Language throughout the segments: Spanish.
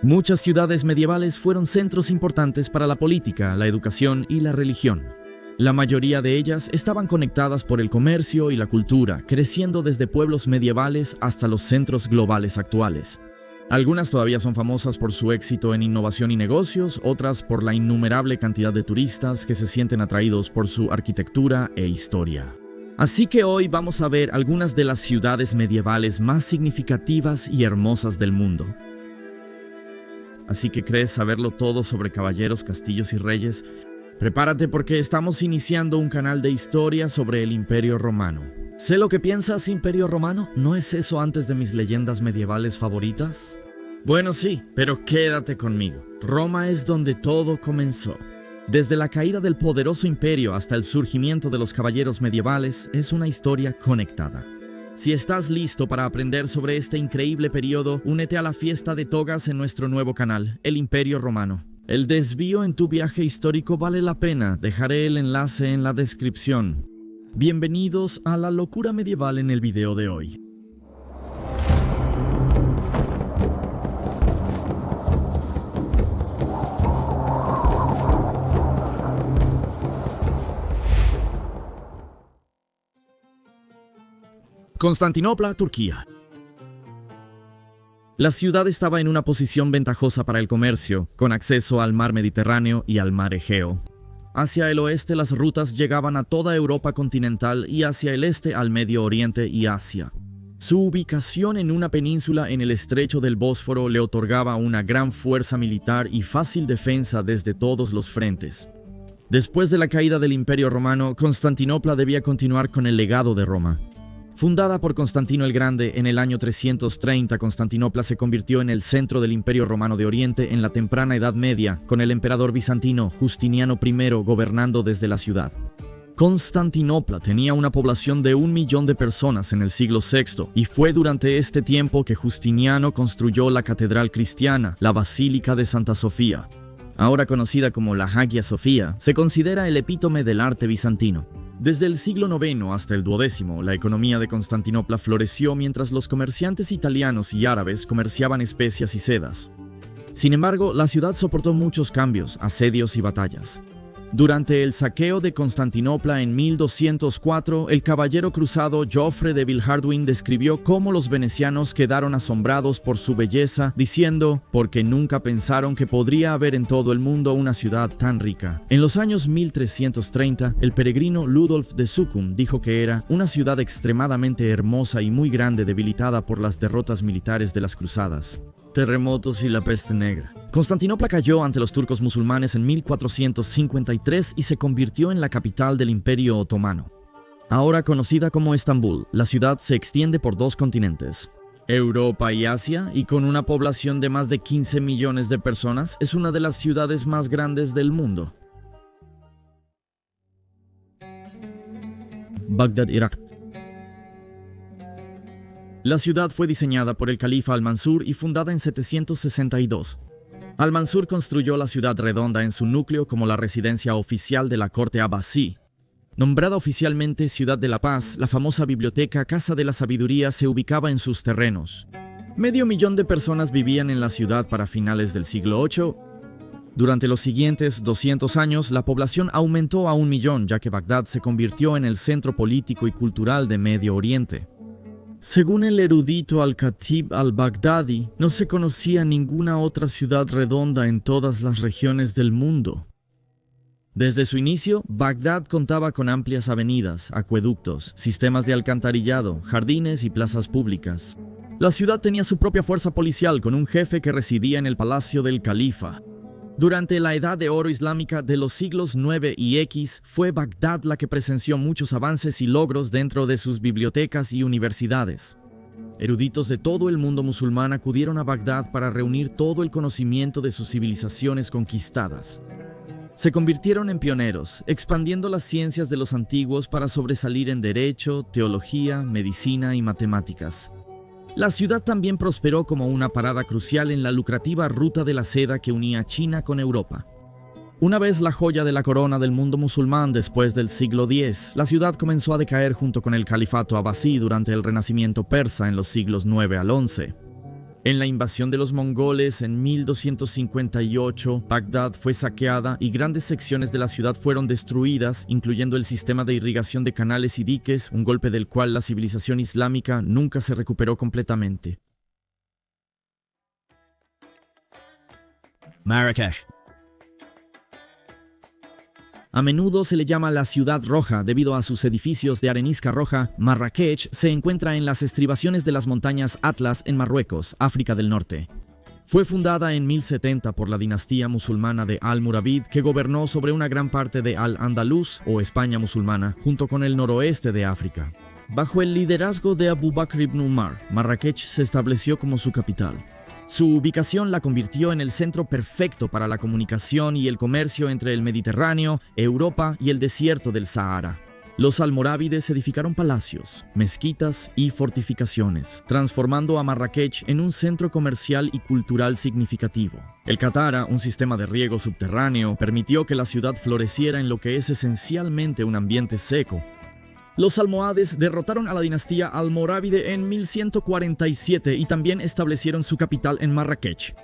Muchas ciudades medievales fueron centros importantes para la política, la educación y la religión. La mayoría de ellas estaban conectadas por el comercio y la cultura, creciendo desde pueblos medievales hasta los centros globales actuales. Algunas todavía son famosas por su éxito en innovación y negocios, otras por la innumerable cantidad de turistas que se sienten atraídos por su arquitectura e historia. Así que hoy vamos a ver algunas de las ciudades medievales más significativas y hermosas del mundo. Así que ¿crees saberlo todo sobre caballeros, castillos y reyes? Prepárate porque estamos iniciando un canal de historia sobre el Imperio Romano. Sé lo que piensas, Imperio Romano. ¿No es eso antes de mis leyendas medievales favoritas? Bueno, sí, pero quédate conmigo. Roma es donde todo comenzó. Desde la caída del poderoso imperio hasta el surgimiento de los caballeros medievales, es una historia conectada. Si estás listo para aprender sobre este increíble periodo, únete a la fiesta de togas en nuestro nuevo canal, el Imperio Romano. El desvío en tu viaje histórico vale la pena, dejaré el enlace en la descripción. Bienvenidos a la locura medieval en el video de hoy. Constantinopla, Turquía. La ciudad estaba en una posición ventajosa para el comercio, con acceso al mar Mediterráneo y al mar Egeo. Hacia el oeste las rutas llegaban a toda Europa continental y hacia el este al Medio Oriente y Asia. Su ubicación en una península en el estrecho del Bósforo le otorgaba una gran fuerza militar y fácil defensa desde todos los frentes. Después de la caída del Imperio Romano, Constantinopla debía continuar con el legado de Roma. Fundada por Constantino el Grande en el año 330, Constantinopla se convirtió en el centro del Imperio Romano de Oriente en la temprana Edad Media, con el emperador bizantino Justiniano I gobernando desde la ciudad. Constantinopla tenía una población de 1 millón de personas en el siglo VI, y fue durante este tiempo que Justiniano construyó la catedral cristiana, la Basílica de Santa Sofía. Ahora conocida como la Hagia Sofía, se considera el epítome del arte bizantino. Desde el siglo IX hasta el XII, la economía de Constantinopla floreció mientras los comerciantes italianos y árabes comerciaban especias y sedas. Sin embargo, la ciudad soportó muchos cambios, asedios y batallas. Durante el saqueo de Constantinopla en 1204, el caballero cruzado Jofre de Villehardouin describió cómo los venecianos quedaron asombrados por su belleza, diciendo, porque nunca pensaron que podría haber en todo el mundo una ciudad tan rica. En los años 1330, el peregrino Ludolf de Succum dijo que era una ciudad extremadamente hermosa y muy grande, debilitada por las derrotas militares de las cruzadas, terremotos y la peste negra. Constantinopla cayó ante los turcos musulmanes en 1453 y se convirtió en la capital del Imperio Otomano. Ahora conocida como Estambul, la ciudad se extiende por 2 continentes, Europa y Asia, y con una población de más de 15 millones de personas, es una de las ciudades más grandes del mundo. Bagdad, Irak. La ciudad fue diseñada por el califa Al-Mansur y fundada en 762. Al-Mansur construyó la ciudad redonda en su núcleo como la residencia oficial de la corte abasí. Nombrada oficialmente Ciudad de la Paz, la famosa biblioteca Casa de la Sabiduría se ubicaba en sus terrenos. 500.000 de personas vivían en la ciudad para finales del siglo VIII. Durante los siguientes 200 años, la población aumentó a 1 millón, ya que Bagdad se convirtió en el centro político y cultural de Medio Oriente. Según el erudito Al-Khatib al-Baghdadi, no se conocía ninguna otra ciudad redonda en todas las regiones del mundo. Desde su inicio, Bagdad contaba con amplias avenidas, acueductos, sistemas de alcantarillado, jardines y plazas públicas. La ciudad tenía su propia fuerza policial con un jefe que residía en el palacio del califa. Durante la Edad de Oro islámica de los siglos IX y X, fue Bagdad la que presenció muchos avances y logros dentro de sus bibliotecas y universidades. Eruditos de todo el mundo musulmán acudieron a Bagdad para reunir todo el conocimiento de sus civilizaciones conquistadas. Se convirtieron en pioneros, expandiendo las ciencias de los antiguos para sobresalir en derecho, teología, medicina y matemáticas. La ciudad también prosperó como una parada crucial en la lucrativa ruta de la seda que unía China con Europa. Una vez la joya de la corona del mundo musulmán después del siglo X, la ciudad comenzó a decaer junto con el califato abasí durante el renacimiento persa en los siglos IX al XI. En la invasión de los mongoles en 1258, Bagdad fue saqueada y grandes secciones de la ciudad fueron destruidas, incluyendo el sistema de irrigación de canales y diques, un golpe del cual la civilización islámica nunca se recuperó completamente. Marrakech. A menudo se le llama la Ciudad Roja debido a sus edificios de arenisca roja. Marrakech se encuentra en las estribaciones de las montañas Atlas en Marruecos, África del Norte. Fue fundada en 1070 por la dinastía musulmana de Almorávid, que gobernó sobre una gran parte de Al-Ándalus o España musulmana, junto con el noroeste de África. Bajo el liderazgo de Abu Bakr ibn Umar, Marrakech se estableció como su capital. Su ubicación la convirtió en el centro perfecto para la comunicación y el comercio entre el Mediterráneo, Europa y el desierto del Sahara. Los almorávides edificaron palacios, mezquitas y fortificaciones, transformando a Marrakech en un centro comercial y cultural significativo. El Katara, un sistema de riego subterráneo, permitió que la ciudad floreciera en lo que es esencialmente un ambiente seco. Los almohades derrotaron a la dinastía almorávide en 1147 y también establecieron su capital en Marrakech.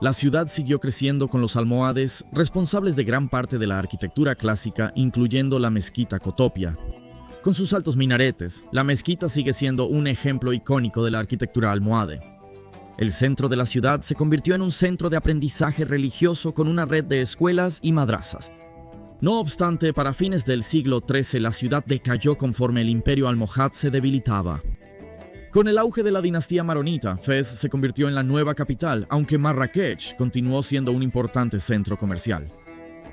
La ciudad siguió creciendo con los almohades, responsables de gran parte de la arquitectura clásica, incluyendo la mezquita Cotopia. Con sus altos minaretes, la mezquita sigue siendo un ejemplo icónico de la arquitectura almohade. El centro de la ciudad se convirtió en un centro de aprendizaje religioso con una red de escuelas y madrasas. No obstante, para fines del siglo XIII la ciudad decayó conforme el imperio almohad se debilitaba. Con el auge de la dinastía maronita, Fez se convirtió en la nueva capital, aunque Marrakech continuó siendo un importante centro comercial.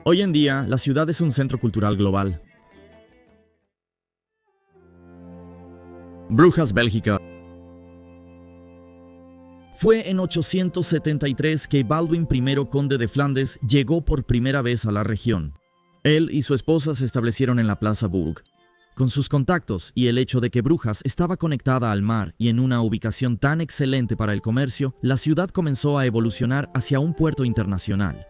Hoy en día, la ciudad es un centro cultural global. Brujas, Bélgica. Fue en 873 que Baldwin I, conde de Flandes, llegó por primera vez a la región. Él y su esposa se establecieron en la Plaza Bourg. Con sus contactos y el hecho de que Brujas estaba conectada al mar y en una ubicación tan excelente para el comercio, la ciudad comenzó a evolucionar hacia un puerto internacional.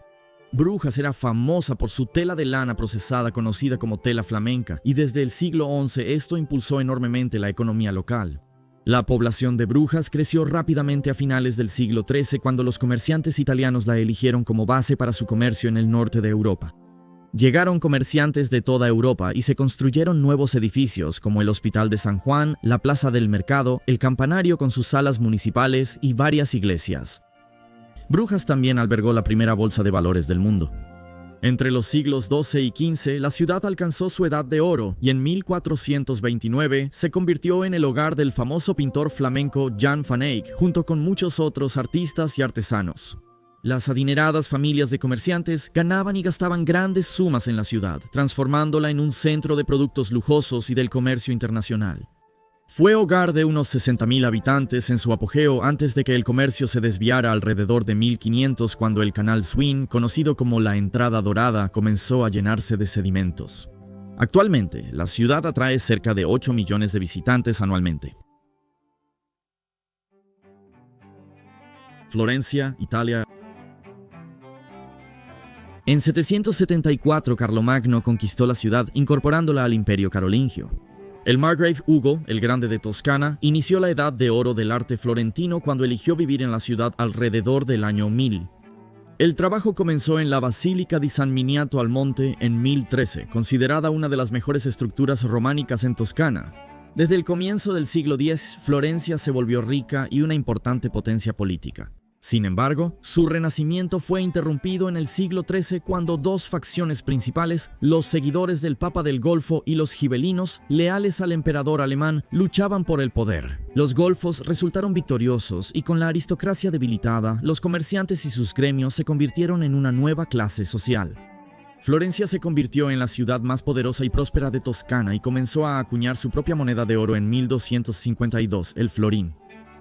Brujas era famosa por su tela de lana procesada conocida como tela flamenca, y desde el siglo XI esto impulsó enormemente la economía local. La población de Brujas creció rápidamente a finales del siglo XIII cuando los comerciantes italianos la eligieron como base para su comercio en el norte de Europa. Llegaron comerciantes de toda Europa y se construyeron nuevos edificios como el Hospital de San Juan, la Plaza del Mercado, el campanario con sus salas municipales y varias iglesias. Brujas también albergó la primera bolsa de valores del mundo. Entre los siglos XII y XV, la ciudad alcanzó su edad de oro y en 1429 se convirtió en el hogar del famoso pintor flamenco Jan van Eyck, junto con muchos otros artistas y artesanos. Las adineradas familias de comerciantes ganaban y gastaban grandes sumas en la ciudad, transformándola en un centro de productos lujosos y del comercio internacional. Fue hogar de unos 60.000 habitantes en su apogeo antes de que el comercio se desviara alrededor de 1500 cuando el canal Swin, conocido como la Entrada Dorada, comenzó a llenarse de sedimentos. Actualmente, la ciudad atrae cerca de 8 millones de visitantes anualmente. Florencia, Italia. En 774, Carlomagno conquistó la ciudad, incorporándola al Imperio Carolingio. El margrave Hugo, el Grande de Toscana, inició la edad de oro del arte florentino cuando eligió vivir en la ciudad alrededor del año 1000. El trabajo comenzó en la Basílica di San Miniato al Monte en 1013, considerada una de las mejores estructuras románicas en Toscana. Desde el comienzo del siglo X, Florencia se volvió rica y una importante potencia política. Sin embargo, su renacimiento fue interrumpido en el siglo XIII cuando dos facciones principales, los seguidores del Papa del Golfo y los gibelinos, leales al emperador alemán, luchaban por el poder. Los golfos resultaron victoriosos y con la aristocracia debilitada, los comerciantes y sus gremios se convirtieron en una nueva clase social. Florencia se convirtió en la ciudad más poderosa y próspera de Toscana y comenzó a acuñar su propia moneda de oro en 1252, el florín.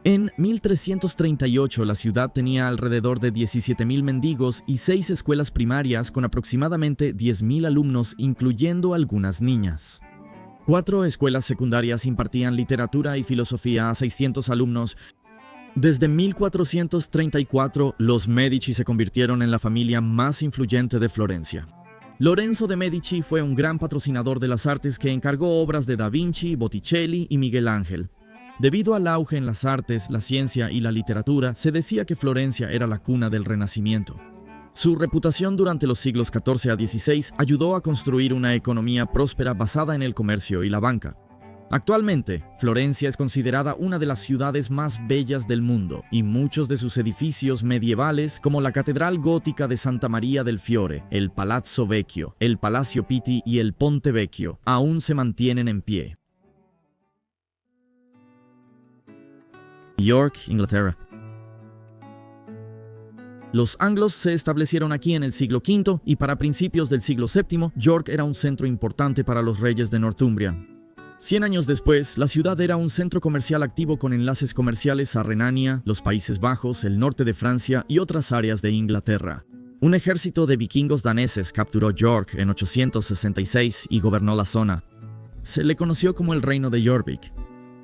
En 1338 la ciudad tenía alrededor de 17.000 mendigos y 6 escuelas primarias con aproximadamente 10.000 alumnos, incluyendo algunas niñas. 4 escuelas secundarias impartían literatura y filosofía a 600 alumnos. Desde 1434, los Medici se convirtieron en la familia más influyente de Florencia. Lorenzo de Medici fue un gran patrocinador de las artes que encargó obras de Da Vinci, Botticelli y Miguel Ángel. Debido al auge en las artes, la ciencia y la literatura, se decía que Florencia era la cuna del Renacimiento. Su reputación durante los siglos XIV a XVI ayudó a construir una economía próspera basada en el comercio y la banca. Actualmente, Florencia es considerada una de las ciudades más bellas del mundo y muchos de sus edificios medievales, como la Catedral Gótica de Santa Maria del Fiore, el Palazzo Vecchio, el Palacio Pitti y el Ponte Vecchio, aún se mantienen en pie. York, Inglaterra. Los anglos se establecieron aquí en el siglo V y para principios del siglo VII, York era un centro importante para los reyes de Northumbria. 100 años después, la ciudad era un centro comercial activo con enlaces comerciales a Renania, los Países Bajos, el norte de Francia y otras áreas de Inglaterra. Un ejército de vikingos daneses capturó York en 866 y gobernó la zona. Se le conoció como el Reino de Jorvik.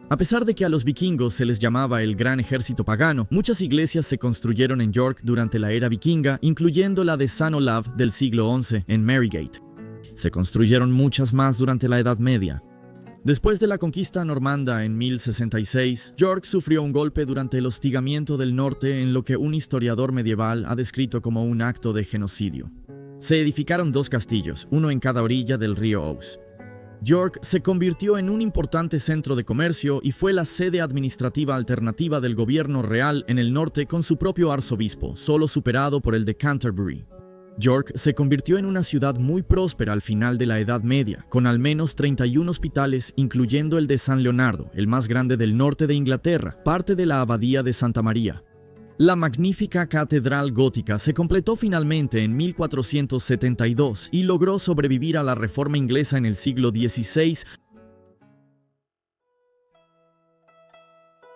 A pesar de que a los vikingos se les llamaba el Gran Ejército Pagano, muchas iglesias se construyeron en York durante la era vikinga, incluyendo la de St. Olav del siglo XI en Marygate. Se construyeron muchas más durante la Edad Media. Después de la conquista normanda en 1066, York sufrió un golpe durante el hostigamiento del norte en lo que un historiador medieval ha descrito como un acto de genocidio. Se edificaron 2 castillos, uno en cada orilla del río Ouse. York se convirtió en un importante centro de comercio y fue la sede administrativa alternativa del gobierno real en el norte con su propio arzobispo, solo superado por el de Canterbury. York se convirtió en una ciudad muy próspera al final de la Edad Media, con al menos 31 hospitales, incluyendo el de San Leonardo, el más grande del norte de Inglaterra, parte de la abadía de Santa María. La magnífica catedral gótica se completó finalmente en 1472 y logró sobrevivir a la reforma inglesa en el siglo XVI.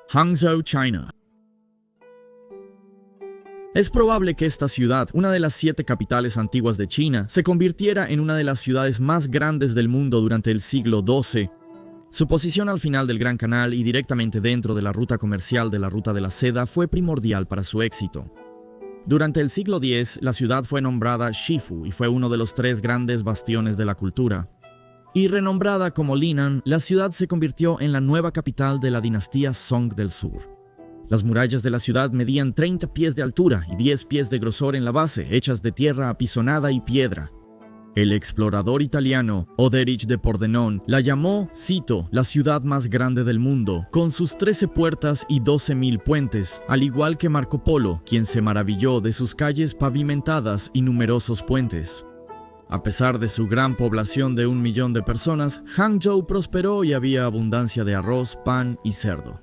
Hangzhou, China. Es probable que esta ciudad, una de las 7 capitales antiguas de China, se convirtiera en una de las ciudades más grandes del mundo durante el siglo XII. Su posición al final del Gran Canal y directamente dentro de la ruta comercial de la Ruta de la Seda fue primordial para su éxito. Durante el siglo X, la ciudad fue nombrada Shifu y fue uno de los 3 grandes bastiones de la cultura. Y renombrada como Linan, la ciudad se convirtió en la nueva capital de la dinastía Song del Sur. Las murallas de la ciudad medían 30 pies de altura y 10 pies de grosor en la base, hechas de tierra apisonada y piedra. El explorador italiano Oderich de Pordenone la llamó, cito, la ciudad más grande del mundo, con sus 13 puertas y 12.000 puentes, al igual que Marco Polo, quien se maravilló de sus calles pavimentadas y numerosos puentes. A pesar de su gran población de 1 millón de personas, Hangzhou prosperó y había abundancia de arroz, pan y cerdo.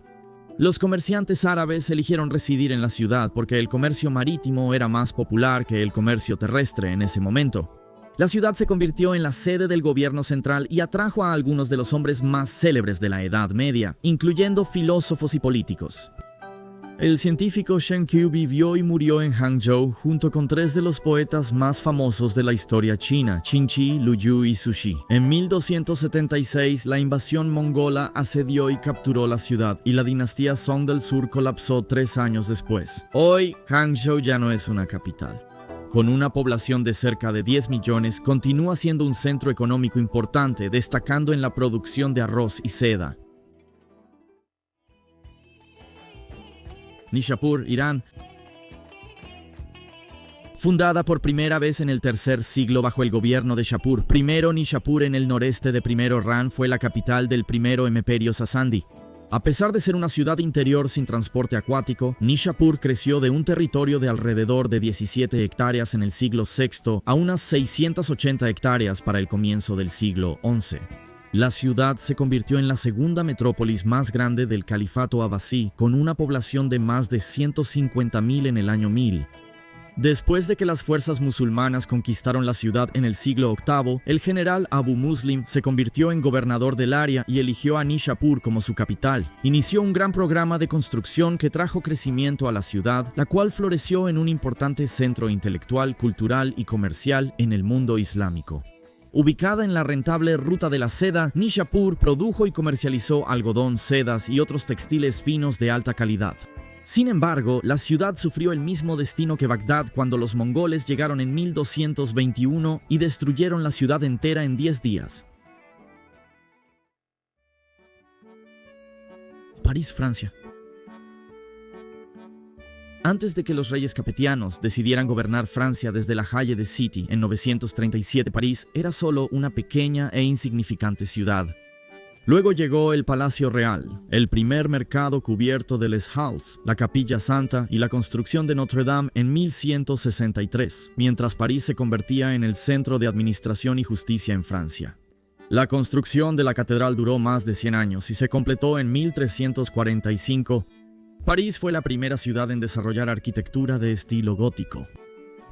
Los comerciantes árabes eligieron residir en la ciudad porque el comercio marítimo era más popular que el comercio terrestre en ese momento. La ciudad se convirtió en la sede del gobierno central y atrajo a algunos de los hombres más célebres de la Edad Media, incluyendo filósofos y políticos. El científico Shen Qiu vivió y murió en Hangzhou junto con 3 de los poetas más famosos de la historia china, Qin Shi, Lu Yu y Su Shi. En 1276, la invasión mongola asedió y capturó la ciudad y la dinastía Song del Sur colapsó 3 años después. Hoy, Hangzhou ya no es una capital. Con una población de cerca de 10 millones, continúa siendo un centro económico importante, destacando en la producción de arroz y seda. Nishapur, Irán. Fundada por primera vez en el tercer siglo bajo el gobierno de Shapur, primero Nishapur en el noreste de Primero Ran fue la capital del primero imperio Sasandi. A pesar de ser una ciudad interior sin transporte acuático, Nishapur creció de un territorio de alrededor de 17 hectáreas en el siglo VI a unas 680 hectáreas para el comienzo del siglo XI. La ciudad se convirtió en la segunda metrópolis más grande del califato abasí, con una población de más de 150.000 en el año 1000. Después de que las fuerzas musulmanas conquistaron la ciudad en el siglo VIII, el general Abu Muslim se convirtió en gobernador del área y eligió a Nishapur como su capital. Inició un gran programa de construcción que trajo crecimiento a la ciudad, la cual floreció en un importante centro intelectual, cultural y comercial en el mundo islámico. Ubicada en la rentable Ruta de la Seda, Nishapur produjo y comercializó algodón, sedas y otros textiles finos de alta calidad. Sin embargo, la ciudad sufrió el mismo destino que Bagdad cuando los mongoles llegaron en 1221 y destruyeron la ciudad entera en 10 días. París, Francia. Antes de que los reyes capetianos decidieran gobernar Francia desde la Haye de City en 937, París era solo una pequeña e insignificante ciudad. Luego llegó el Palacio Real, el primer mercado cubierto de Les Halles, la Capilla Santa y la construcción de Notre Dame en 1163, mientras París se convertía en el centro de administración y justicia en Francia. La construcción de la catedral duró más de 100 años y se completó en 1345. París fue la primera ciudad en desarrollar arquitectura de estilo gótico.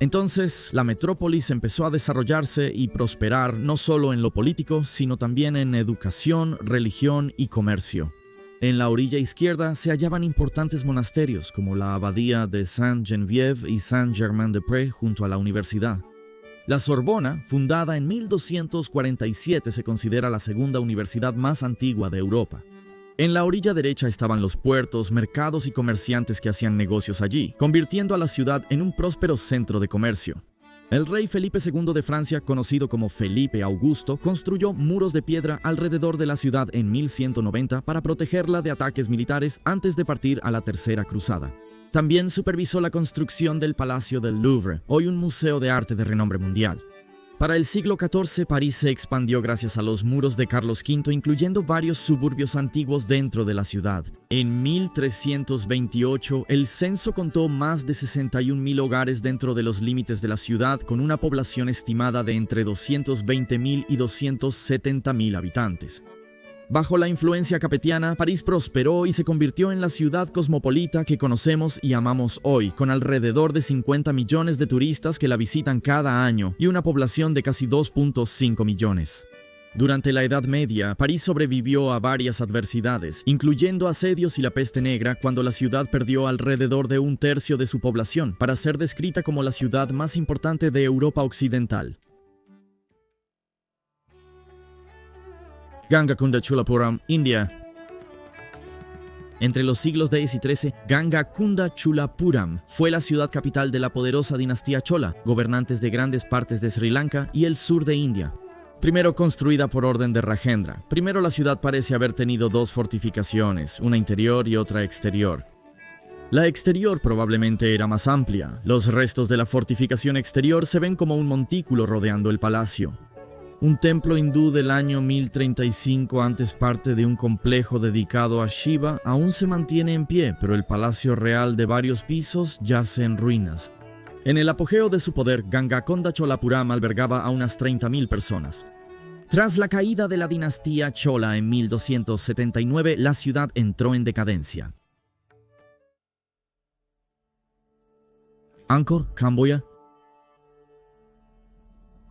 Entonces, la metrópolis empezó a desarrollarse y prosperar no solo en lo político, sino también en educación, religión y comercio. En la orilla izquierda se hallaban importantes monasterios como la abadía de Saint-Geneviève y Saint-Germain-des-Prés junto a la universidad. La Sorbona, fundada en 1247, se considera la segunda universidad más antigua de Europa. En la orilla derecha estaban los puertos, mercados y comerciantes que hacían negocios allí, convirtiendo a la ciudad en un próspero centro de comercio. El rey Felipe II de Francia, conocido como Felipe Augusto, construyó muros de piedra alrededor de la ciudad en 1190 para protegerla de ataques militares antes de partir a la Tercera Cruzada. También supervisó la construcción del Palacio del Louvre, hoy un museo de arte de renombre mundial. Para el siglo XIV, París se expandió gracias a los muros de Carlos V, incluyendo varios suburbios antiguos dentro de la ciudad. En 1328, el censo contó más de 61.000 hogares dentro de los límites de la ciudad, con una población estimada de entre 220.000 y 270.000 habitantes. Bajo la influencia capetiana, París prosperó y se convirtió en la ciudad cosmopolita que conocemos y amamos hoy, con alrededor de 50 millones de turistas que la visitan cada año y una población de casi 2.5 millones. Durante la Edad Media, París sobrevivió a varias adversidades, incluyendo asedios y la peste negra, cuando la ciudad perdió alrededor de un tercio de su población, para ser descrita como la ciudad más importante de Europa Occidental. Ganga Kunda Cholapuram, India. Entre los siglos X y XIII, Ganga Kunda Cholapuram fue la ciudad capital de la poderosa dinastía Chola, gobernantes de grandes partes de Sri Lanka y el sur de India. Primero construida por orden de Rajendra. Primero la ciudad parece haber tenido dos fortificaciones, una interior y otra exterior. La exterior probablemente era más amplia. Los restos de la fortificación exterior se ven como un montículo rodeando el palacio. Un templo hindú del año 1035, antes parte de un complejo dedicado a Shiva, aún se mantiene en pie, pero el palacio real de varios pisos yace en ruinas. En el apogeo de su poder, Ganga Kunda Cholapuram albergaba a unas 30.000 personas. Tras la caída de la dinastía Chola en 1279, la ciudad entró en decadencia. Angkor, Camboya.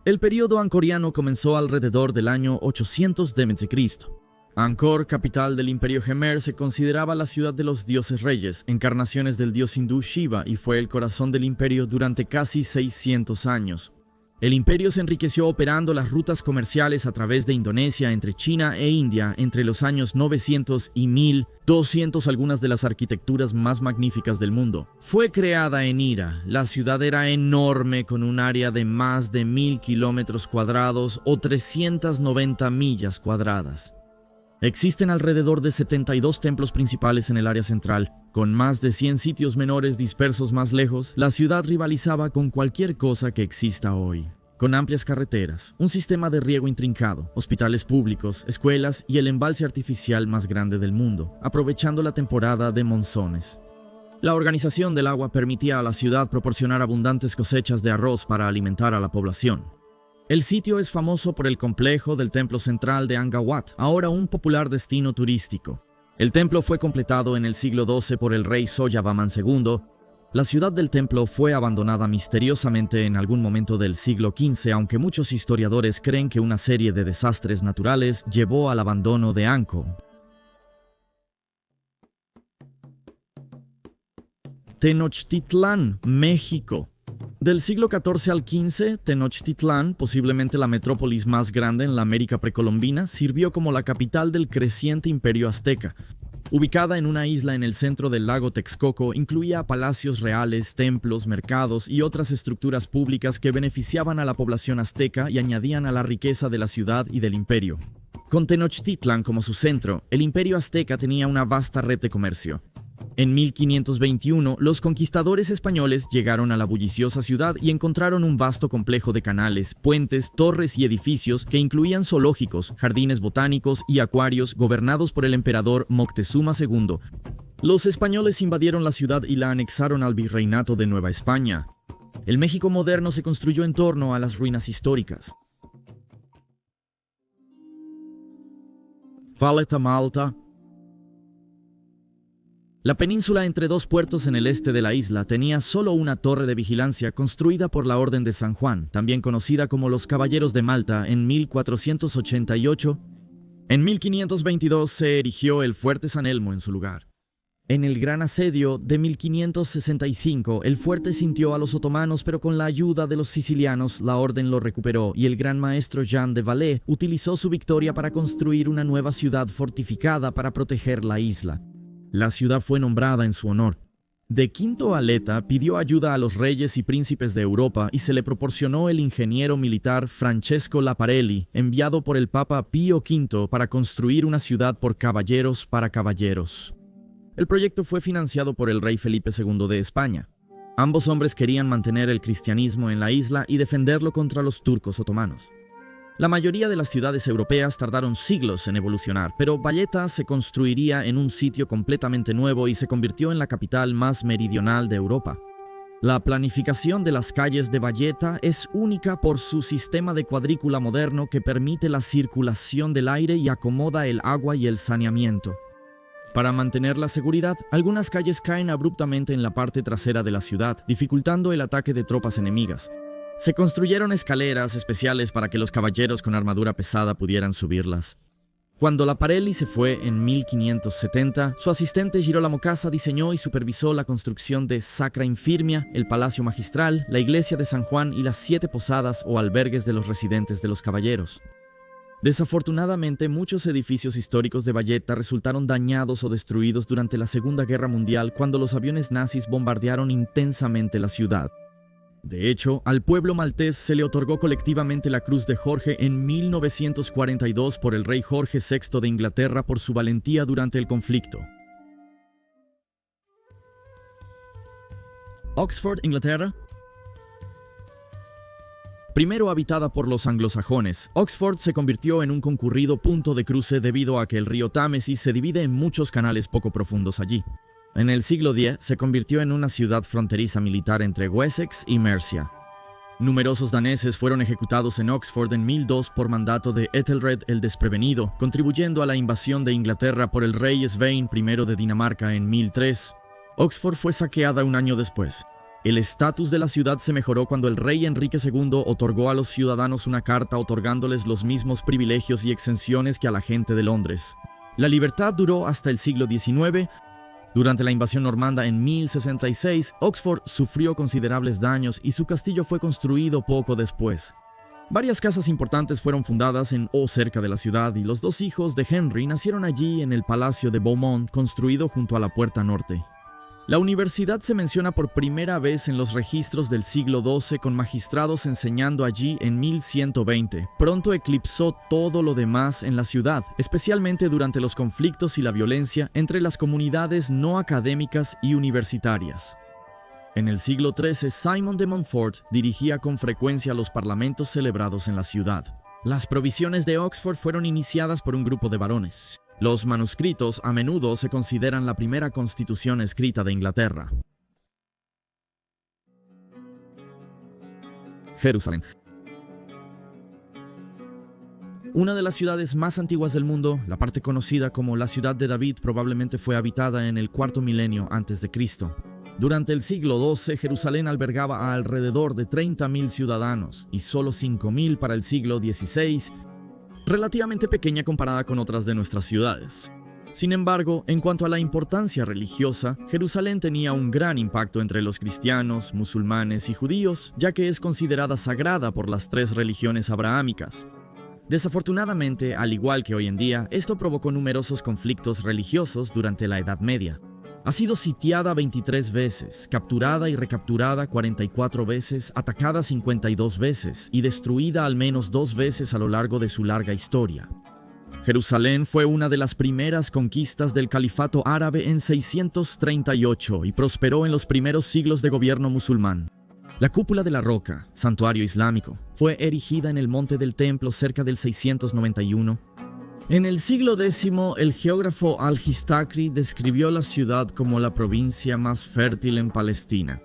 El período angkoriano comenzó alrededor del año 800 d.C. Angkor, capital del Imperio Khmer, se consideraba la ciudad de los dioses reyes, encarnaciones del dios hindú Shiva, y fue el corazón del imperio durante casi 600 años. El imperio se enriqueció operando las rutas comerciales a través de Indonesia entre China e India entre los años 900 y 1200, algunas de las arquitecturas más magníficas del mundo. Fue creada en Ira. La ciudad era enorme, con un área de más de 1.000 kilómetros cuadrados o 390 millas cuadradas. Existen alrededor de 72 templos principales en el área central. Con más de 100 sitios menores dispersos más lejos, la ciudad rivalizaba con cualquier cosa que exista hoy. Con amplias carreteras, un sistema de riego intrincado, hospitales públicos, escuelas y el embalse artificial más grande del mundo, aprovechando la temporada de monzones. La organización del agua permitía a la ciudad proporcionar abundantes cosechas de arroz para alimentar a la población. El sitio es famoso por el complejo del templo central de Angkor Wat, ahora un popular destino turístico. El templo fue completado en el siglo XII por el rey Soyavaman II. La ciudad del templo fue abandonada misteriosamente en algún momento del siglo XV, aunque muchos historiadores creen que una serie de desastres naturales llevó al abandono de Angkor. Tenochtitlán, México. Del siglo XIV al XV, Tenochtitlán, posiblemente la metrópolis más grande en la América precolombina, sirvió como la capital del creciente imperio azteca. Ubicada en una isla en el centro del lago Texcoco, incluía palacios reales, templos, mercados y otras estructuras públicas que beneficiaban a la población azteca y añadían a la riqueza de la ciudad y del imperio. Con Tenochtitlan como su centro, el imperio azteca tenía una vasta red de comercio. En 1521, los conquistadores españoles llegaron a la bulliciosa ciudad y encontraron un vasto complejo de canales, puentes, torres y edificios que incluían zoológicos, jardines botánicos y acuarios gobernados por el emperador Moctezuma II. Los españoles invadieron la ciudad y la anexaron al virreinato de Nueva España. El México moderno se construyó en torno a las ruinas históricas. Valeta Malta. La península entre dos puertos en el este de la isla tenía solo una torre de vigilancia construida por la Orden de San Juan, también conocida como los Caballeros de Malta, en 1488. En 1522 se erigió el Fuerte San Elmo en su lugar. En el Gran Asedio de 1565, el fuerte sintió a los otomanos, pero con la ayuda de los sicilianos, la orden lo recuperó y el gran maestro Jean de Valais utilizó su victoria para construir una nueva ciudad fortificada para proteger la isla. La ciudad fue nombrada en su honor. De Quinto Aleta pidió ayuda a los reyes y príncipes de Europa y se le proporcionó el ingeniero militar Francesco Laparelli, enviado por el Papa Pío V para construir una ciudad por caballeros para caballeros. El proyecto fue financiado por el rey Felipe II de España. Ambos hombres querían mantener el cristianismo en la isla y defenderlo contra los turcos otomanos. La mayoría de las ciudades europeas tardaron siglos en evolucionar, pero Valletta se construiría en un sitio completamente nuevo y se convirtió en la capital más meridional de Europa. La planificación de las calles de Valletta es única por su sistema de cuadrícula moderno que permite la circulación del aire y acomoda el agua y el saneamiento. Para mantener la seguridad, algunas calles caen abruptamente en la parte trasera de la ciudad, dificultando el ataque de tropas enemigas. Se construyeron escaleras especiales para que los caballeros con armadura pesada pudieran subirlas. Cuando Laparelli se fue en 1570, su asistente Girolamo Casa diseñó y supervisó la construcción de Sacra Infirmia, el Palacio Magistral, la Iglesia de San Juan y las 7 posadas o albergues de los residentes de los caballeros. Desafortunadamente, muchos edificios históricos de Valletta resultaron dañados o destruidos durante la Segunda Guerra Mundial cuando los aviones nazis bombardearon intensamente la ciudad. De hecho, al pueblo maltés se le otorgó colectivamente la Cruz de Jorge en 1942 por el rey Jorge VI de Inglaterra por su valentía durante el conflicto. Oxford, Inglaterra. Primero habitada por los anglosajones, Oxford se convirtió en un concurrido punto de cruce debido a que el río Támesis se divide en muchos canales poco profundos allí. En el siglo X se convirtió en una ciudad fronteriza militar entre Wessex y Mercia. Numerosos daneses fueron ejecutados en Oxford en 1002 por mandato de Ethelred el Desprevenido, contribuyendo a la invasión de Inglaterra por el rey Svein I de Dinamarca en 1003. Oxford fue saqueada un año después. El estatus de la ciudad se mejoró cuando el rey Enrique II otorgó a los ciudadanos una carta otorgándoles los mismos privilegios y exenciones que a la gente de Londres. La libertad duró hasta el siglo XIX. Durante la invasión normanda en 1066, Oxford sufrió considerables daños y su castillo fue construido poco después. Varias casas importantes fueron fundadas en o cerca de la ciudad y los 2 hijos de Henry nacieron allí en el Palacio de Beaumont, construido junto a la Puerta Norte. La universidad se menciona por primera vez en los registros del siglo XII con magistrados enseñando allí en 1120. Pronto eclipsó todo lo demás en la ciudad, especialmente durante los conflictos y la violencia entre las comunidades no académicas y universitarias. En el siglo XIII, Simon de Montfort dirigía con frecuencia los parlamentos celebrados en la ciudad. Las provisiones de Oxford fueron iniciadas por un grupo de varones. Los manuscritos a menudo se consideran la primera constitución escrita de Inglaterra. Jerusalén. Una de las ciudades más antiguas del mundo, la parte conocida como la ciudad de David probablemente fue habitada en el cuarto milenio antes de Cristo. Durante el siglo XII, Jerusalén albergaba a alrededor de 30.000 ciudadanos y solo 5.000 para el siglo XVI, relativamente pequeña comparada con otras de nuestras ciudades. Sin embargo, en cuanto a la importancia religiosa, Jerusalén tenía un gran impacto entre los cristianos, musulmanes y judíos, ya que es considerada sagrada por las 3 religiones abrahámicas. Desafortunadamente, al igual que hoy en día, esto provocó numerosos conflictos religiosos durante la Edad Media. Ha sido sitiada 23 veces, capturada y recapturada 44 veces, atacada 52 veces y destruida al menos 2 veces a lo largo de su larga historia. Jerusalén fue una de las primeras conquistas del califato árabe en 638 y prosperó en los primeros siglos de gobierno musulmán. La cúpula de la roca, santuario islámico, fue erigida en el monte del templo cerca del 691. En el siglo X, el geógrafo Al-Histakri describió la ciudad como la provincia más fértil en Palestina.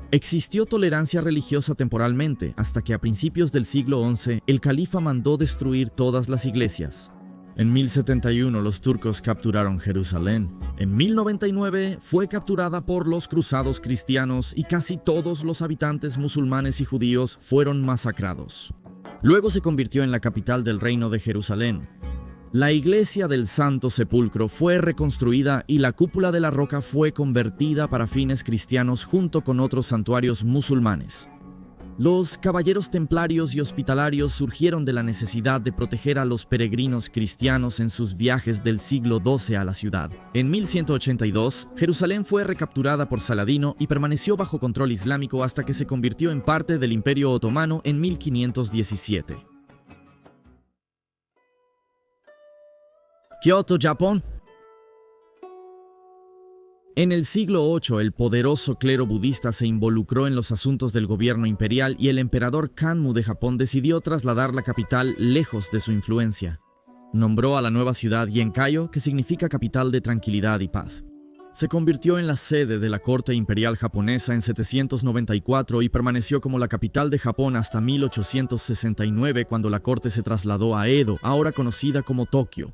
Existió tolerancia religiosa temporalmente, hasta que a principios del siglo XI el califa mandó destruir todas las iglesias. En 1071 los turcos capturaron Jerusalén. En 1099 fue capturada por los cruzados cristianos y casi todos los habitantes musulmanes y judíos fueron masacrados. Luego se convirtió en la capital del reino de Jerusalén. La iglesia del Santo Sepulcro fue reconstruida y la cúpula de la roca fue convertida para fines cristianos junto con otros santuarios musulmanes. Los caballeros templarios y hospitalarios surgieron de la necesidad de proteger a los peregrinos cristianos en sus viajes del siglo XII a la ciudad. En 1182, Jerusalén fue recapturada por Saladino y permaneció bajo control islámico hasta que se convirtió en parte del Imperio Otomano en 1517. Kioto, Japón. En el siglo VIII, el poderoso clero budista se involucró en los asuntos del gobierno imperial y el emperador Kanmu de Japón decidió trasladar la capital lejos de su influencia. Nombró a la nueva ciudad Genkaio, que significa capital de tranquilidad y paz. Se convirtió en la sede de la corte imperial japonesa en 794 y permaneció como la capital de Japón hasta 1869, cuando la corte se trasladó a Edo, ahora conocida como Tokio.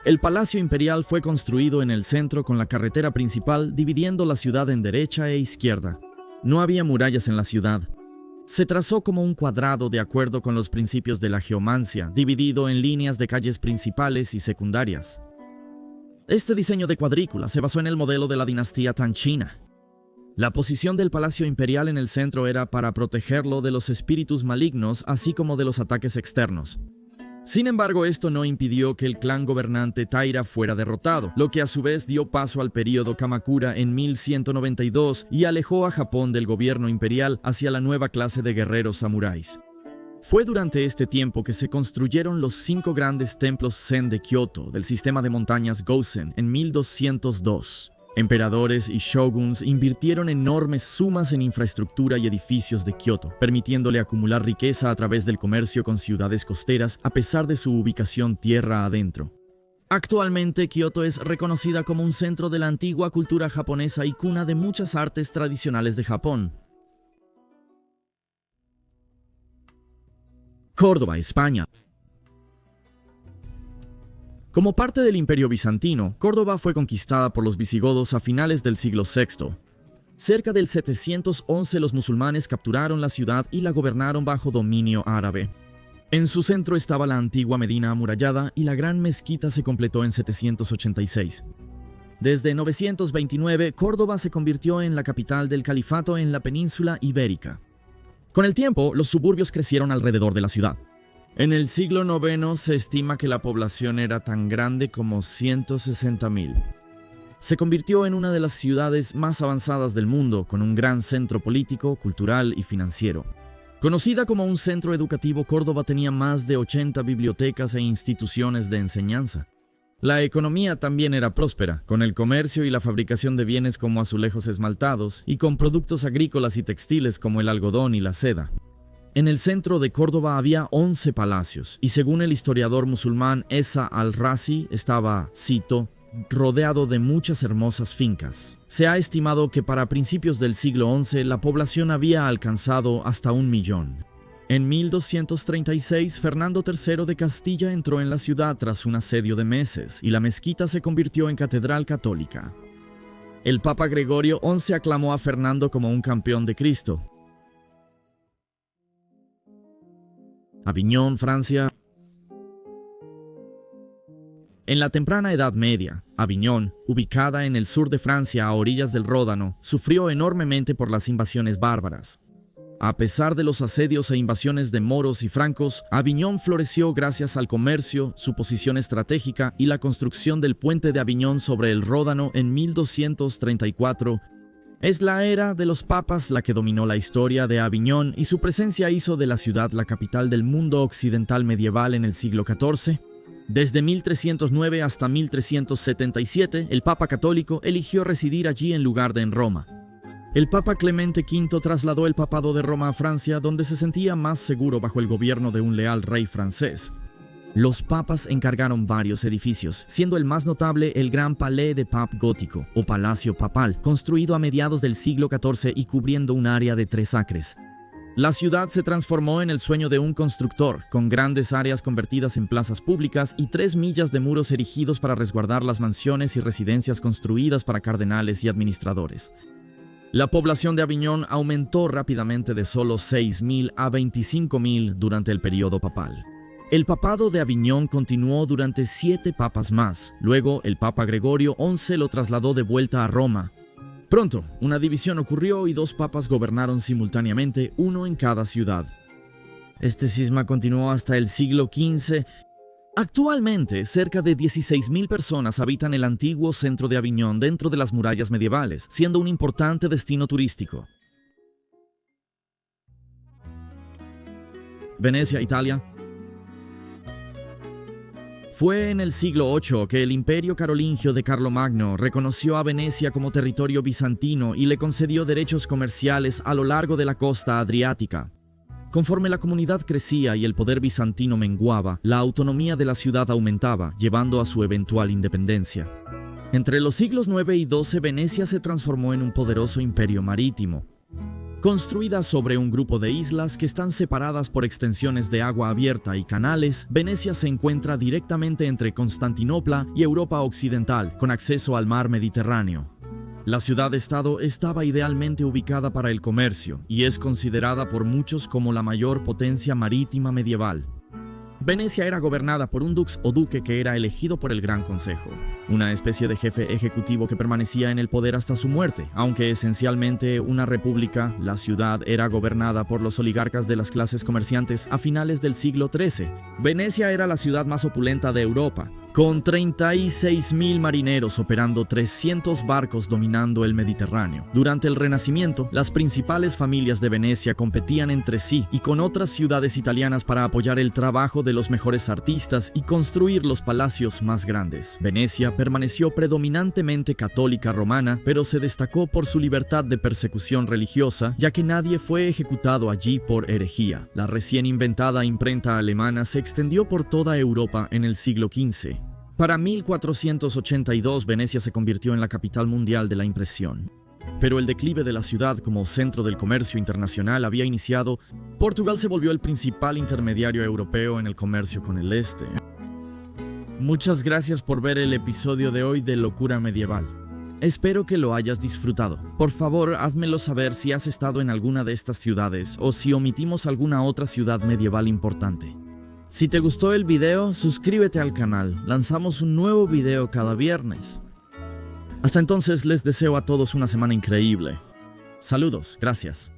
El Palacio Imperial fue construido en el centro con la carretera principal, dividiendo la ciudad en derecha e izquierda. No había murallas en la ciudad. Se trazó como un cuadrado de acuerdo con los principios de la geomancia, dividido en líneas de calles principales y secundarias. Este diseño de cuadrícula se basó en el modelo de la dinastía Tang china. La posición del Palacio Imperial en el centro era para protegerlo de los espíritus malignos, así como de los ataques externos. Sin embargo, esto no impidió que el clan gobernante Taira fuera derrotado, lo que a su vez dio paso al período Kamakura en 1192 y alejó a Japón del gobierno imperial hacia la nueva clase de guerreros samuráis. Fue durante este tiempo que se construyeron los 5 grandes templos Zen de Kioto del sistema de montañas Gosen en 1202. Emperadores y shoguns invirtieron enormes sumas en infraestructura y edificios de Kioto, permitiéndole acumular riqueza a través del comercio con ciudades costeras a pesar de su ubicación tierra adentro. Actualmente, Kioto es reconocida como un centro de la antigua cultura japonesa y cuna de muchas artes tradicionales de Japón. Córdoba, España. Como parte del Imperio Bizantino, Córdoba fue conquistada por los visigodos a finales del siglo VI. Cerca del 711 los musulmanes capturaron la ciudad y la gobernaron bajo dominio árabe. En su centro estaba la antigua Medina amurallada y la gran mezquita se completó en 786. Desde 929, Córdoba se convirtió en la capital del califato en la península ibérica. Con el tiempo, los suburbios crecieron alrededor de la ciudad. En el siglo IX se estima que la población era tan grande como 160,000. Se convirtió en una de las ciudades más avanzadas del mundo, con un gran centro político, cultural y financiero. Conocida como un centro educativo, Córdoba tenía más de 80 bibliotecas e instituciones de enseñanza. La economía también era próspera, con el comercio y la fabricación de bienes como azulejos esmaltados y con productos agrícolas y textiles como el algodón y la seda. En el centro de Córdoba había 11 palacios y según el historiador musulmán Esa al-Razi estaba, cito, rodeado de muchas hermosas fincas. Se ha estimado que para principios del siglo XI la población había alcanzado hasta 1,000,000. En 1236, Fernando III de Castilla entró en la ciudad tras un asedio de meses y la mezquita se convirtió en catedral católica. El Papa Gregorio XI aclamó a Fernando como un campeón de Cristo. Aviñón, Francia. En la temprana Edad Media, Aviñón, ubicada en el sur de Francia a orillas del Ródano, sufrió enormemente por las invasiones bárbaras. A pesar de los asedios e invasiones de moros y francos, Aviñón floreció gracias al comercio, su posición estratégica y la construcción del puente de Aviñón sobre el Ródano en 1234. Es la era de los papas la que dominó la historia de Aviñón y su presencia hizo de la ciudad la capital del mundo occidental medieval en el siglo XIV. Desde 1309 hasta 1377, el Papa católico eligió residir allí en lugar de en Roma. El Papa Clemente V trasladó el papado de Roma a Francia, donde se sentía más seguro bajo el gobierno de un leal rey francés. Los papas encargaron varios edificios, siendo el más notable el Gran Palais de Pape gótico, o Palacio Papal, construido a mediados del siglo XIV y cubriendo un área de 3 acres. La ciudad se transformó en el sueño de un constructor, con grandes áreas convertidas en plazas públicas y 3 millas de muros erigidos para resguardar las mansiones y residencias construidas para cardenales y administradores. La población de Aviñón aumentó rápidamente de solo 6.000 a 25.000 durante el periodo papal. El papado de Aviñón continuó durante 7 papas más. Luego, el Papa Gregorio XI lo trasladó de vuelta a Roma. Pronto, una división ocurrió y 2 papas gobernaron simultáneamente, uno en cada ciudad. Este cisma continuó hasta el siglo XV. Actualmente, cerca de 16.000 personas habitan el antiguo centro de Aviñón dentro de las murallas medievales, siendo un importante destino turístico. Venecia, Italia. Fue en el siglo VIII que el imperio carolingio de Carlomagno reconoció a Venecia como territorio bizantino y le concedió derechos comerciales a lo largo de la costa adriática. Conforme la comunidad crecía y el poder bizantino menguaba, la autonomía de la ciudad aumentaba, llevando a su eventual independencia. Entre los siglos IX y XII, Venecia se transformó en un poderoso imperio marítimo. Construida sobre un grupo de islas que están separadas por extensiones de agua abierta y canales, Venecia se encuentra directamente entre Constantinopla y Europa Occidental, con acceso al mar Mediterráneo. La ciudad-estado estaba idealmente ubicada para el comercio y es considerada por muchos como la mayor potencia marítima medieval. Venecia era gobernada por un dux o duque que era elegido por el Gran Consejo, una especie de jefe ejecutivo que permanecía en el poder hasta su muerte. Aunque esencialmente una república, la ciudad era gobernada por los oligarcas de las clases comerciantes a finales del siglo XIII. Venecia era la ciudad más opulenta de Europa, con 36.000 marineros operando 300 barcos dominando el Mediterráneo. Durante el Renacimiento, las principales familias de Venecia competían entre sí y con otras ciudades italianas para apoyar el trabajo de los mejores artistas y construir los palacios más grandes. Venecia permaneció predominantemente católica romana, pero se destacó por su libertad de persecución religiosa, ya que nadie fue ejecutado allí por herejía. La recién inventada imprenta alemana se extendió por toda Europa en el siglo XV. Para 1482, Venecia se convirtió en la capital mundial de la impresión. Pero el declive de la ciudad como centro del comercio internacional había iniciado. Portugal se volvió el principal intermediario europeo en el comercio con el este. Muchas gracias por ver el episodio de hoy de Locura Medieval. Espero que lo hayas disfrutado. Por favor, házmelo saber si has estado en alguna de estas ciudades o si omitimos alguna otra ciudad medieval importante. Si te gustó el video, suscríbete al canal. Lanzamos un nuevo video cada viernes. Hasta entonces, les deseo a todos una semana increíble. Saludos, gracias.